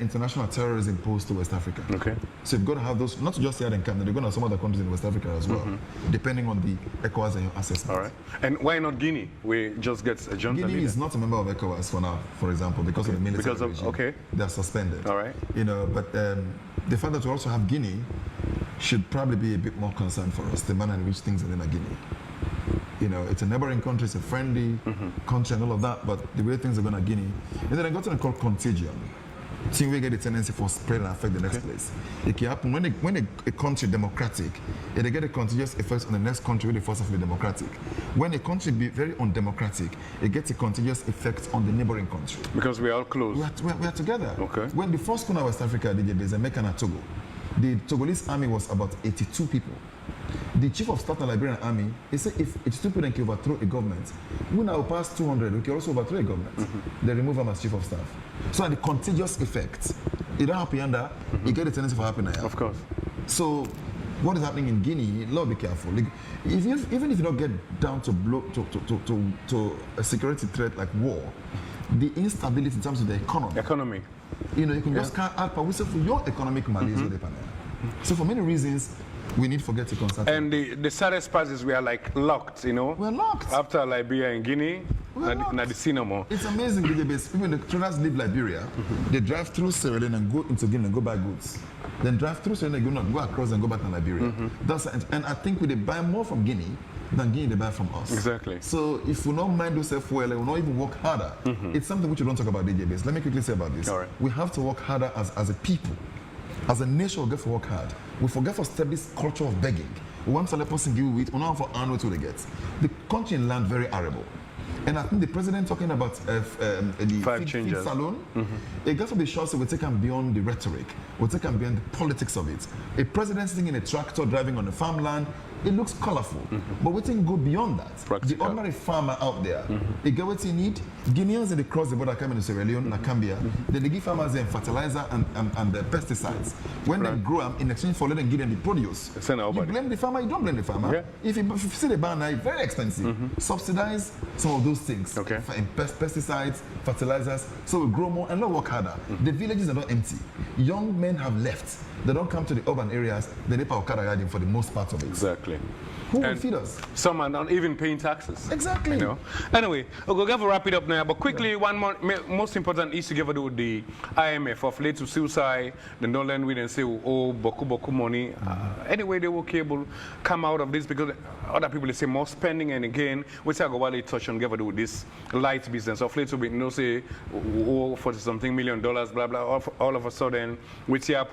international terrorism posed to West Africa. Okay. So you've got to have those, not just here in Canada, they're going to have some other countries in West Africa as well, depending on the ECOWAS and your assessment. All right. And why not Guinea? We just get a junta Guinea leader. is not a member of ECOWAS for now, for example, because of the military regime. They're suspended. All right. But the fact that we also have Guinea should probably be a bit more concerned for us, the manner in which things are in Guinea. It's a neighboring country, it's a friendly country and all of that, but the way things are going to Guinea. And then I got something called contagion. See, we get a tendency for spread and affect the next place. It can happen when a country democratic, it get a contagious effect on the next country when the first of the democratic. When a country be very undemocratic, it gets a contagious effect on the neighboring country. Because we are all close. We are together. Okay. When the first corner of West Africa did it, there's a Jamaica and Togo. The Togolese army was about 82 people. The chief of staff of the Liberian army, he said if 82 people can overthrow a government, we now pass 200, we can also overthrow a government. They remove him as chief of staff. So the contagious effect, it don't happen under, you get a tendency for happening. Of course. So what is happening in Guinea, Lord, be careful. Like, even if you don't get down to a security threat like war, the instability in terms of the economy. You know, you can just can't add power for your economic malaise. So for many reasons, we need to forget to consult. And the saddest part is we are like locked, you know. We're locked. After Liberia and Guinea, not the scene no more. It's amazing, even the traders leave Liberia, they drive through Sierra Leone and go into Guinea and go buy goods. Then drive through Sierra Leone and go across and go back to Liberia. And I think they buy more from Guinea than Guinea they buy from us. Exactly. So if we don't mind ourselves well and we not even work harder, it's something which we don't talk about DJ base. Let me quickly say about this. All right. We have to work harder as a people. As a nation, we get to work hard. We forget to establish culture of begging. We want to let person give with, we don't for earn what they get. The country and land very arable. And I think the president talking about the feed salon, it got to be sure so we take them beyond the rhetoric, we take them beyond the politics of it. A president sitting in a tractor driving on a farmland, it looks colorful, but we think go beyond that. Practical. The ordinary farmer out there, they get what they need. Guineans in the cross the border coming to Sierra Leone, Nakambia, then they give farmers them fertilizer and the pesticides. When they grow them, in exchange for letting give them the produce, you blame the farmer, you don't blame the farmer. Yeah. If you see the ban, it's very expensive. Subsidize some of those things. Okay. Pesticides, fertilizers, so we grow more and not work harder. The villages are not empty. Young men have left. They don't come to the urban areas. They need Okada riding for the most part of it. Exactly. Who will feed us? Some are not even paying taxes. Exactly. You know. Anyway, we'll go to wrap it up now. But quickly, one more most important issue to do with the IMF of late to suicide. They don't learn with and say, oh, boku money. Anyway, they will able come out of this because other people they say more spending. And again, we talk about they touch on together with this light business of late to be say, oh, $40-something million, blah blah. All of a sudden, what's up?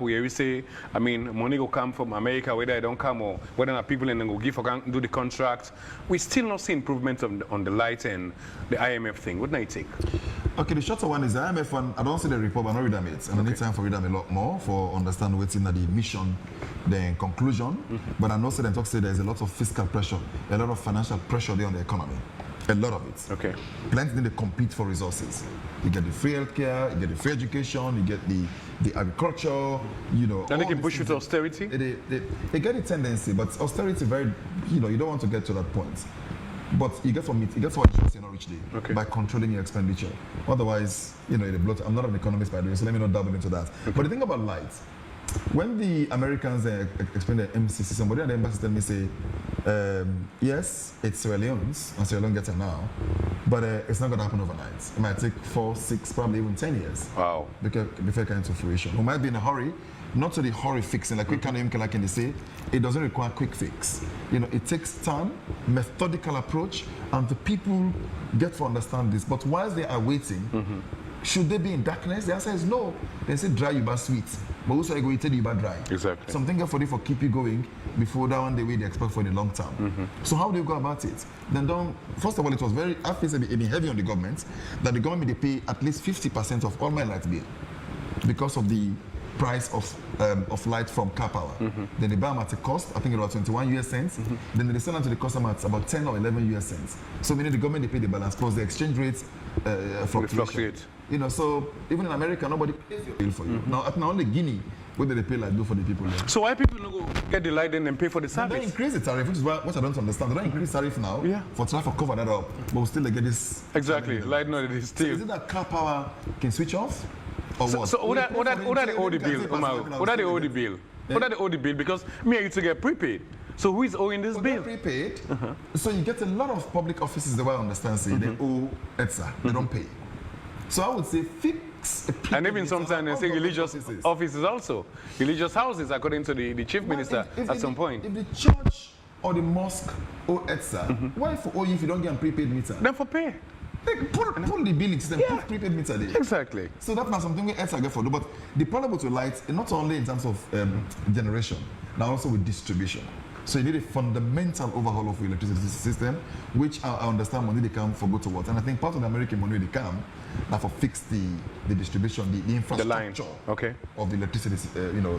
We say, I mean, money will come from America, whether it don't come or whether not people and then go give or do the contract. We still not see improvement on the light and the IMF thing. What do you take? Okay, the shorter one is the IMF one. I don't see the report, but I don't read them yet. And I need time for read them a lot more for understand what's in the mission, the conclusion. But I know that talk say there's a lot of fiscal pressure, a lot of financial pressure there on the economy. A lot of it. Okay. Plenty need to compete for resources. You get the free healthcare, you get the free education, you get the agriculture, you know. And they can push you to austerity? They get a tendency, but austerity very, you know, you don't want to get to that point. But you get from it, you get what you're not reach there by controlling your expenditure. Otherwise, you know, I'm not an economist by the way, so let me not dabble into that. But the thing about light, when the Americans explain the MCC, somebody at the embassy tell me, say, yes, it's Sierra Leone's, and Sierra Leone gets it now, but it's not going to happen overnight. It might take 4, 6, probably even 10 years. Wow. Before it comes to fruition. We might be in a hurry, not to the hurry fixing, like quick like they say, it doesn't require quick fix. You know, it takes time, methodical approach, and the people get to understand this. But whilst they are waiting, should they be in darkness? The answer is no. They say dry, you buy sweet. But also I go tell you buy dry. Exactly. Something for you for keep you going before that one the way they expect for the long term. So how do you go about it? Then first of all, it was very, I feel it been heavy on the government, that the government they pay at least 50% of all my light bill because of the price of light from car power. Then they buy them at a cost, I think about 21 US cents. Then they sell them to the customer at about 10 or 11 US cents. So meaning the government they pay the balance plus the exchange rates fluctuate. You know, so even in America, nobody pays your bill for you. Now, at only Guinea, what do they pay like do for the people there? So why people don't go get the light and pay for the service? They increase the tariff, which is what I don't understand. They don't increase tariff now for trying to cover that up, but we still get this. Exactly, light no, it is still. So is it that car power can switch off? Or what? So what are the old bill? What are the old bill? What are the old bill? Because me I used to get prepaid. So who is owing this bill? Prepaid. So you get a lot of public offices the way I understand say they owe ETSA. They don't pay. So I would say fix a and even sometimes they say religious offices also. Religious houses, according to the chief minister at some point. If the church or the mosque owe ETSA, why for owe you if you don't get a prepaid meter? Then for pay. Pull the bill into them, put prepaid meter there. Exactly. So that's not something we ETSA get for do. But the problem with light, not only in terms of generation, now also with distribution. So you need a fundamental overhaul of the electricity system, which I understand money they come for go to what. And I think part of the American money they come now for fix the distribution, the infrastructure of the electricity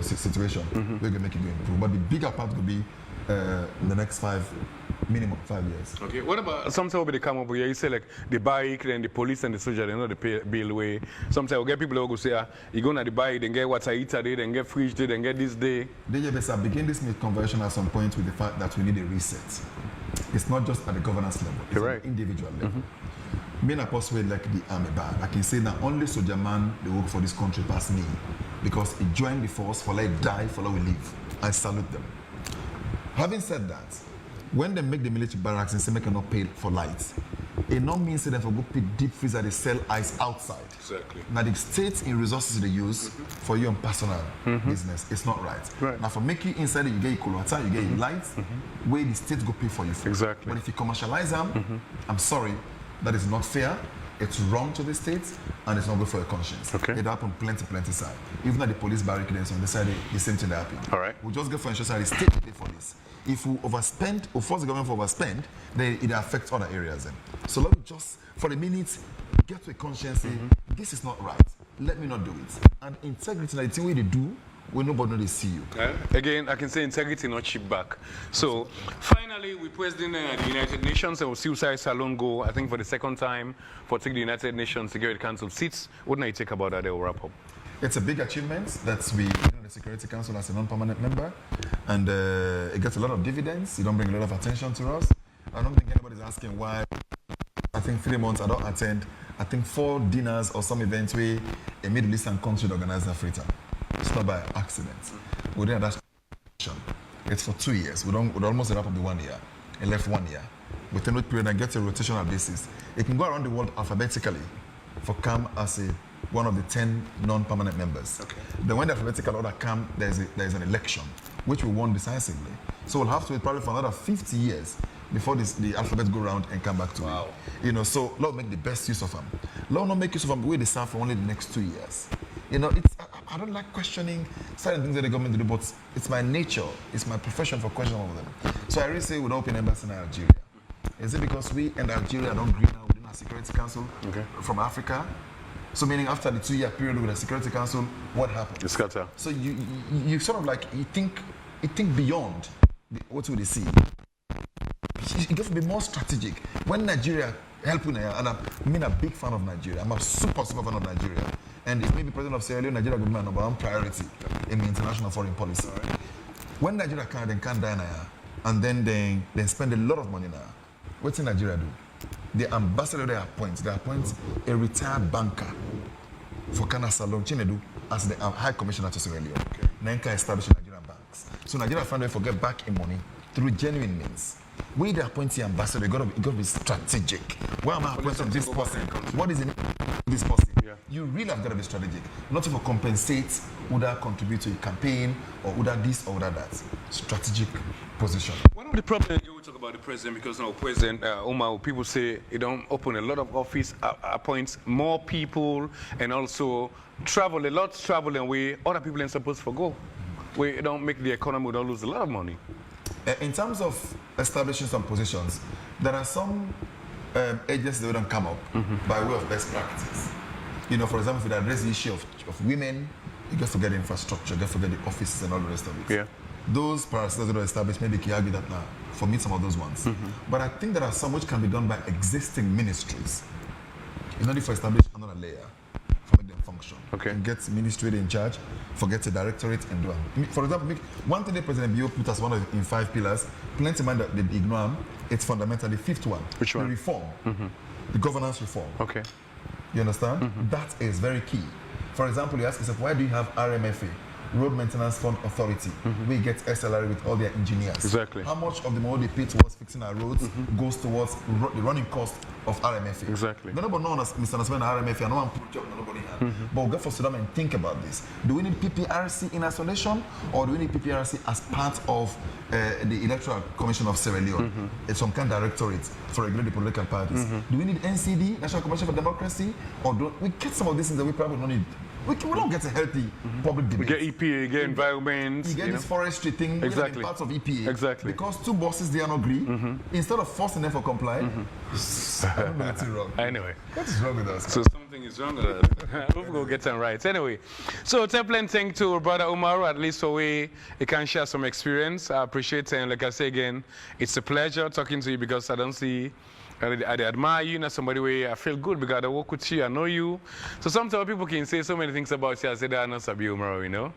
situation. We're going to make it improve. But the bigger part will be in the next minimum 5 years. Okay, what about sometimes when they come over here, you say like the bike, then the police and the soldier, they know the bill way. Sometimes we get people who go say, you go to the bike, then get water heater day, then get fridge day, then get this day. They begin this conversion at some point with the fact that we need a reset. It's not just at the governance level, it's at the individual level. Me and persuade like the army bad. I can say that only soldier man they work for this country past me because he joined the force for like die, for like we live. I salute them. Having said that, when they make the military barracks and say make not pay for lights, it not means that they go pay deep freezer they sell ice outside. Exactly. Now the states in resources they use for your own personal business, it's not right. Now for making inside it, you get your water, you get your lights, where the state go pay for you. Exactly. But if you commercialize them, I'm sorry, that is not fair. It's wrong to the states, and it's not good for your conscience. Okay. It happened plenty side. Even at the police barricades on the side, the same thing that happened. All right. We just get for insurance, the state pay for this. If we overspend or force the government to overspend, then it affects other areas. Then. So let me just, for a minute, get to a conscience, say, this is not right. Let me not do it. And integrity, like the thing they do, when nobody knows they see you. Again, I can say integrity, not cheap back. So, finally, we President the United Nations and Suicide Salon go, I think, for the second time for take the United Nations Security Council seats. What do you think about that? They'll wrap up. It's a big achievement that we in the Security Council as a non-permanent member, and it gets a lot of dividends. It don't bring a lot of attention to us. I don't think anybody's asking why. I think 3 months I don't attend. I think 4 dinners or some events where a Middle Eastern country organized Africa. It's not by accident. We didn't have that. It's for 2 years. We almost wrap up the 1 year. It left 1 year. Within that period, I get a rotational basis. It can go around the world alphabetically for come as one of the 10 non-permanent members. Okay. Then when the alphabetical order come, there's an election, which we won decisively. So we'll have to wait probably for another 50 years before the alphabet go around and come back to it. So Lord make the best use of them. Lord not make use of them the way they serve for only the next 2 years. I don't like questioning certain things that the government do, but it's my nature, it's my profession for questioning all of them. So I really say we don't open embassy in Algeria. Is it because we and Algeria don't agree now within our Security Council from Africa? So meaning after the 2 year period with the Security Council, what happened? It's scatter. So you sort of like you think beyond what would they see. You have to be more strategic. When Nigeria helping, and I'm a big fan of Nigeria. I'm a super fan of Nigeria. And if maybe president of Sierra Leone, Nigeria would be my number 1 priority in the international foreign policy. Right. When Nigeria can't die now, and then they spend a lot of money now, what's in Nigeria do? The ambassador they appoint a retired banker for Kana Salon Chinedu as the High Commissioner to Sierra Leone. Okay. Nenka established Nigerian banks. So Nigeria found a way to get back in money through genuine means. When they appoint the ambassador, you got to be strategic. Why am I appointing this person? What is in this person? Yeah. You really have got to be strategic. Not to compensate, would that contribute to a campaign, or would that this, or would that strategic position. One of the problems we talk about the president, because now President Umaru, people say he don't open a lot of office, appoints more people, and also travel away. Other people ain't supposed to go. We don't make the economy, we don't lose a lot of money. In terms of establishing some positions, there are some agencies that don't come up by way of best practice. For example, if you address the issue of women, you get to forget the infrastructure, you get to forget the offices and all the rest of it. Yeah. Those parastatals that are established, maybe you can argue that now, for me, some of those ones. But I think there are some which can be done by existing ministries. You don't need to establish another layer for make them function. Okay. And get ministry in charge, forget the directorate and do it. For example, one thing the President Bio put as one of in 5 pillars, plenty mind that they ignore them, it's fundamentally the 5th one. Which one? The reform. The governance reform. Okay. You understand? That is very key. For example, you ask yourself, why do you have RMFA? Road Maintenance Fund Authority, we get SLR with all their engineers. Exactly. How much of the money they pay towards fixing our roads goes towards the running cost of RMFA? Exactly. Nobody knows Mr. Nasman RMFA, no one put job, nobody had. But we'll get for Sudan and think about this. Do we need PPRC in isolation, or do we need PPRC as part of the Electoral Commission of Sierra Leone? It's some kind of directorate for regulating the political parties. Do we need NCD, National Commission for Democracy, or do we get some of these things that we probably don't need? We don't get a healthy public debate. We get EPA, you get environment. You get this forestry thing, exactly. Parts of EPA. Exactly. Because two bosses they are not agree, instead of forcing them for comply, I don't know what's wrong. Anyway. What is wrong with us? So something is wrong with us. We'll go get them right. Anyway, so Templen, thank to brother Umaru, at least for we can share some experience. I appreciate it, and like I say again, it's a pleasure talking to you because I don't see I admire you, not somebody where I feel good because I work with you, I know you. So sometimes people can say so many things about you, I say that I'm not Sabi Umaru, you know.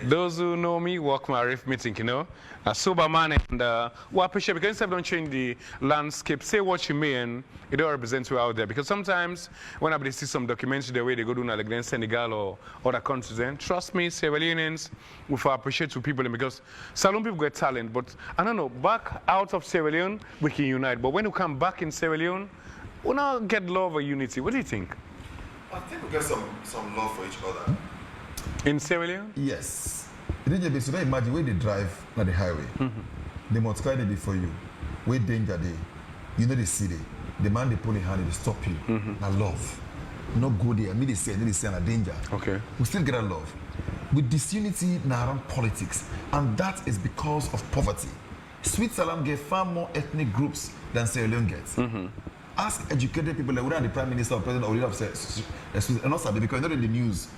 Those who know me walk my riff meeting, you know. A sober man, and well, I appreciate because instead of don't change the landscape, say what you may and it don't represent you out there. Because sometimes when I see some documentaries the way they go do like in Senegal or other countries, then trust me, Sierra Leoneans, we appreciate you people because Salon people get talent, but I don't know, back out of Sierra Leone, we can unite. But when you come back in Sierra Leone, we now get love or unity. What do you think? I think we get some love for each other. In Sierra Leone? Yes. So now imagine where they drive on the highway. They multiply it before you. Where danger they, you know they see they. The man they pull in hand, they stop you. Now love. No go there. Me they say na danger. Okay. We still get a love. With disunity now around politics. And that is because of poverty. Switzerland get far more ethnic groups than Sierra Leone gets. Ask educated people like whether the prime minister or president or leader of Switzerland, not Sabi, because they're not in the news.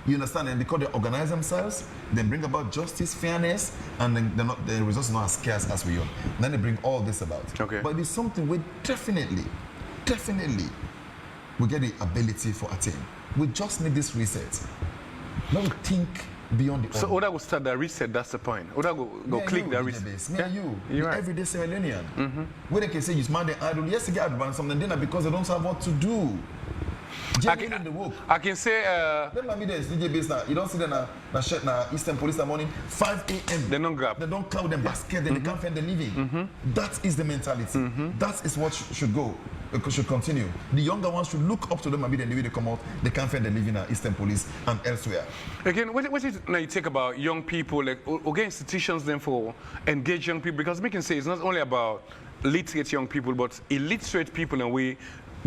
You understand? And because they organize themselves, they bring about justice, fairness, and then the results are not as scarce as we are. And then they bring all this about. Okay. But it's something we definitely, we get the ability for attain. We just need this reset. Now we think beyond the. So Oda will start that reset, that's the point. Oda go click that reset. Me and you, you're right. Everyday Sierra Leonean. Where they can say you smart the idol, yes, they get advanced something, then because they don't have what to do. I can say. Then maybe there's DJ base now. You don't see them na shirt na Eastern Police in the morning, 5 a.m. They don't grab. They don't cloud them basket, then they can't find the living. That is the mentality. That is what should go. Should continue. The younger ones should look up to them. Maybe then the way they come out, they can't find the living at Eastern Police and elsewhere. Again, what is it now you take about young people, like okay, institutions then for engage young people? Because we can say it's not only about literate young people, but illiterate people, and we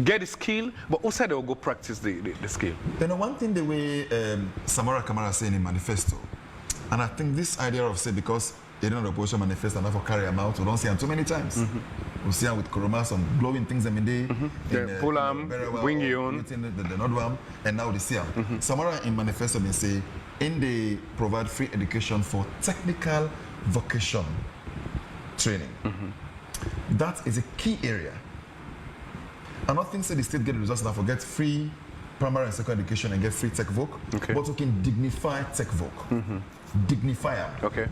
get the skill, but also they will go practice the skill. You know, one thing the way Samara Kamara said in manifesto, and I think this idea of say because they don't know the opposition manifesto and therefore carry them out, we don't see them too many times. We see them with Koroma, some glowing things in the Pulam, bring you on. The Nodwam, and now they see them. Samara in manifesto they say, they provide free education for technical vocation training. That is a key area. I'm not thinking the state get the results now for get free primary and secondary education and get free tech voc, but we can dignify tech voc. Dignify them. Okay.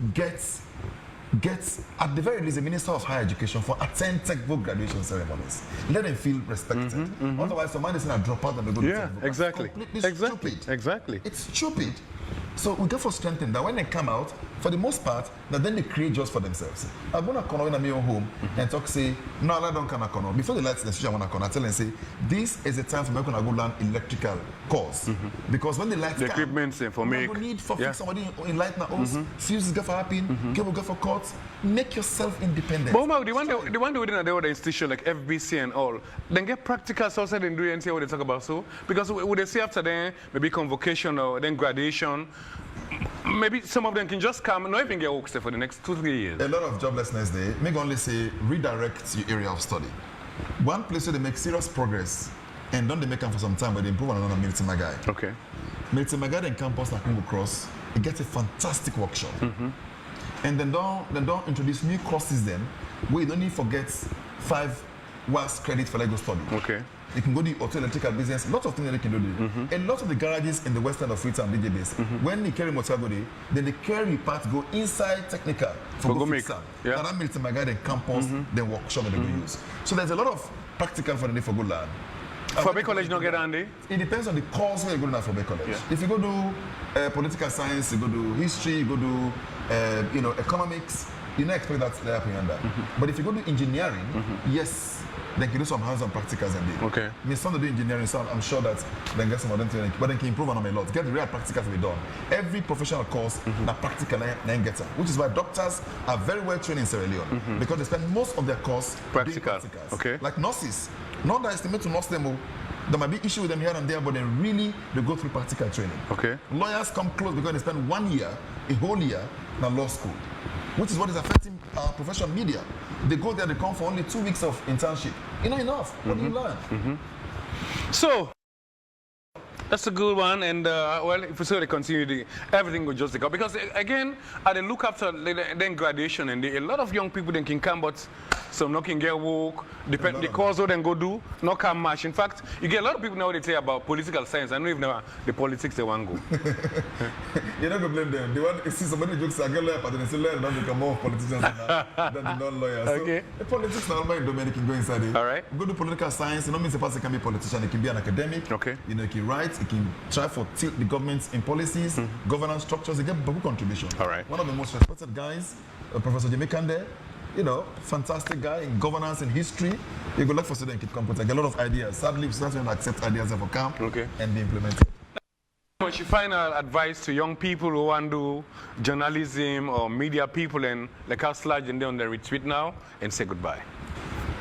Get at the very least a minister of higher education for attend tech voc graduation ceremonies. Let them feel respected. Otherwise, someone is going to drop out and they go to tech voc. Exactly. It's stupid. Exactly. It's stupid. So we therefore strengthen that when they come out, for the most part, that then they create jobs for themselves. I'm going to come in my own home and talk, say, no, I don't come. Before the lights, the switch, I want to come. I tell them, say, this is the time for me to go learn electrical course. Because when the lights the come, equipment for make. You need for fix somebody in light now, fuses go for happen, cable go for cuts. Make yourself independent. But Umaru, the one within the other institution like FBC and all, then get practical also then do and see what they talk about. So because would they see after then maybe convocation or then graduation, maybe some of them can just come, not even get work for the next 2-3 years. A lot of joblessness there. Make only say redirect your area of study. One place where they make serious progress and don't they make them for some time, but they improve on another Milton Magai. Okay. Milton Magai and campus like Congo Cross, it gets a fantastic workshop. And then don't introduce new courses then, where you don't need to forget 5 hours credit for Lego study. Okay. They can go to the auto electrical business, lots of things that they can do. A lot of the garages in the western of Freetown and DJ base, when they carry motor go there, then they carry parts go inside technical for go fix them. Yeah. And that means my guy then campus, then workshop that they go use. So there's a lot of practical for the day for good learn. For Bay College, not get handy? It depends on the course where you go to for Bay College. Yeah. If you go to political science, you go to history, you go to economics, you don't expect that to happen under. But if you go to engineering, yes, they can do some hands-on practicals and they. Okay. I mean, some do engineering, so I'm sure that they get some of them to, but they can improve on them a lot. Get the real practicals to be done. Every professional course, that practical then gets them, which is why doctors are very well trained in Sierra Leone because they spend most of their course practical. Doing practicals. Okay. Like nurses, not that estimate to nurse them. There might be issues with them here and there, but then really they go through practical training. Okay. Lawyers come close because they spend 1 year, a whole year, in law school, which is what is affecting our professional media. They go there, they come for only 2 weeks of internship. You know enough. What do you learn? So, that's a good one, and well, if we sort of continue, everything will just go. Because again, I then look after then graduation, and a lot of young people then can come, but some not can get work. Depend the course what then go do, not come much. In fact, you get a lot of people now they say about political science. I don't even know the politics they want to go. You're not going to blame them. They want to see somebody jokes I get lawyer, but then they say lawyer don't become more politicians than the non-lawyers. Okay. So the politics now my domain can go inside it. All right. Go to political science. You know, means a person can be a politician. It can be an academic. Okay. You know, he can write. He can try for tilt the government in policies, governance structures. He get good contribution. All right. One of the most respected guys, Professor Jimmy Kande. You know, fantastic guy in governance and history. You go look for student keep computer. Get a lot of ideas. Sadly, we start to accept ideas for camp and be implemented. What's your final advice to young people who want to do journalism or media people and like how slide and on the retreat now and say goodbye?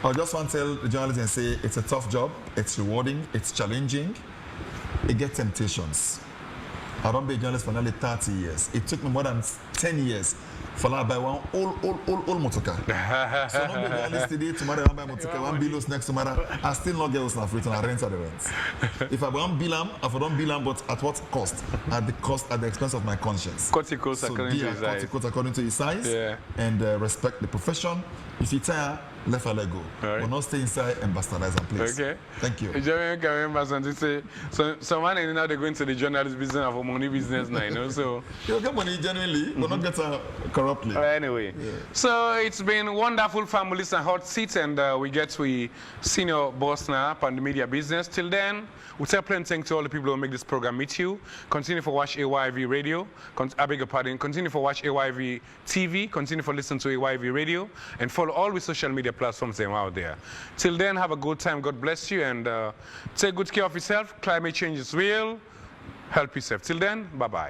I just want to tell the journalists and say it's a tough job, it's rewarding, it's challenging, it gets temptations. I don't be a journalist for nearly 30 years. It took me more than 10 years for I buy one old motorcar. So I don't be a journalist today, tomorrow I buy motorcar, one bills next tomorrow. I still not get us now free and I rent at the rent. If I want bill if I don't bill but at what cost? At the expense of my conscience. Cut your coats according to his size. Cut according to his size and respect the profession. If you tire, let her let go. Right. But not stay inside and bastardize and place. Okay. Thank you. Jeremy can remember something say someone is now they go into the journalist business or money business now, you know. So you get money genuinely, but not get corruptly. Anyway. So it's been wonderful families and hot seats, and we get to senior boss now on the media business. Till then, we say plenty thanks to all the people who make this program meet you. Continue for watch AYV radio. I beg your pardon. Continue for watch AYV TV. Continue for listen to AYV radio and follow all the social media platforms that are out there. Till then, have a good time. God bless you, and take good care of yourself. Climate change is real. Help yourself. Till then, bye-bye.